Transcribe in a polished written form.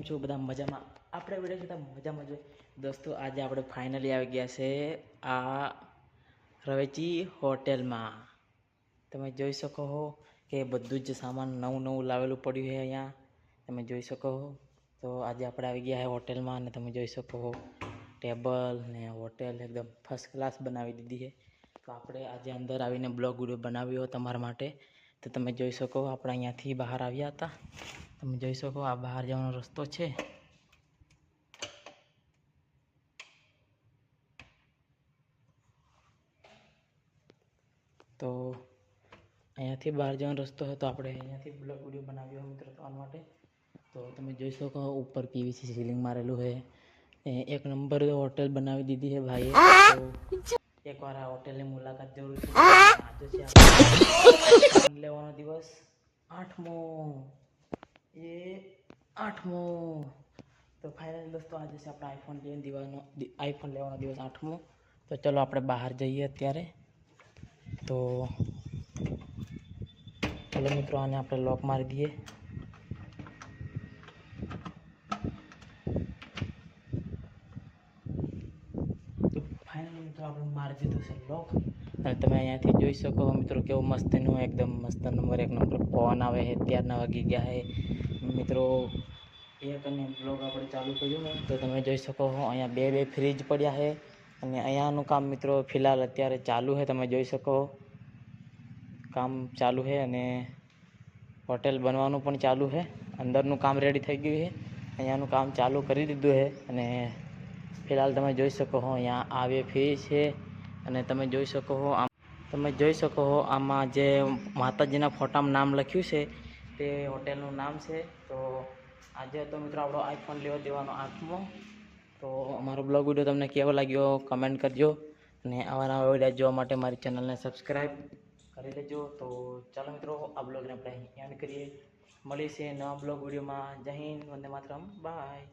છો બધા મજામાં? આપણે વિડીયો જોતા મજામાં જોઈએ દોસ્તો. આજે આપણે ફાઇનલી આવી ગયા છે આ રવેચી હોટેલમાં. તમે જોઈ શકો છો કે બધું જ સામાન નવું લાવેલું પડ્યું છે અહીંયા. તમે જોઈ શકો છો. તો આજે આપણે આવી ગયા છે હોટેલમાં અને તમે જોઈ શકો છો ટેબલ ને હોટેલ એકદમ ફર્સ્ટ ક્લાસ બનાવી દીધી છે. તો આપણે આજે અંદર આવીને બ્લોગ વિડીયો બનાવ્યો તમારા માટે. તો તમે જોઈ શકો આપણે અહીંયાથી બહાર આવ્યા હતા. તમે જોઈ શકો આ બહાર જવાનો રસ્તો છે. તો અહીંયાથી બહાર જવાનો રસ્તો હતો. આપણે અહીંયાથી બ્લોગ વિડીયો બનાવ્યો મિત્રો તમારા માટે. તો તમે જોઈ શકો ઉપર પીવીસી સીલિંગ મારેલું છે. એક નંબર હોટેલ બનાવી દીધી છે ભાઈએ. તો એકવાર આ હોટેલની મુલાકાત જરૂર છે. આજે છે આપણે લેવાનો દિવસ 8મો. એ 8મો. તો ફાઇનલ દોસ્તો આજે છે આપણે આઈફોન લેવાનો દિવસ 8મો. તો ચલો આપણે બહાર જઈએ અત્યારે. તો ચલો મિત્રો આને આપણે લોક મારી દઈએ. તો ફાઇનલ મિત્રો આપણે મારી દીધું છે લોક. અને તમે અહીંયાથી જોઈ શકો મિત્રો કેવું મસ્તનું એકદમ મસ્ત નંબર 1 નંબર પવન આવે છે. ત્યારના વાગી ગયા છે મિત્રો. એક અને બ્લોગ આપણે ચાલુ કર્યું તો તમે જોઈ શકો છો અહીંયા બે ફ્રીજ પડ્યા છે. અને અહીંયાનું કામ મિત્રો ફિલહાલ અત્યારે ચાલુ છે. તમે જોઈ શકો કામ ચાલુ છે અને હોટેલ બનવાનું પણ ચાલુ છે. અંદરનું કામ રેડી થઈ ગયું છે. અહીંયાનું કામ ચાલુ કરી દીધું છે. અને ફિલહાલ તમે જોઈ શકો છો અહીંયા આવે ફ્રીજ છે. અને તમે જોઈ શકો છો આમાં જે માતાજીના ફોટામાં નામ લખ્યું છે તે હોટેલનું નામ છે. તો આજે તો મિત્રો આપણો આઈફોન લેવા દેવાનો 8મો. તો અમારો બ્લોગ વિડીયો તમને કેવો લાગ્યો કમેન્ટ કરજો. અને આવા નવા વિડીયો જોવા માટે મારી ચેનલને સબસ્ક્રાઈબ કરી લેજો. તો ચાલો મિત્રો આ બ્લોગને આપણે અહીં એન્ડ કરીએ. મળીએ છીએ નવા બ્લોગ વિડીયોમાં. જય હિન્દ, વંદે માતરમ, બાય.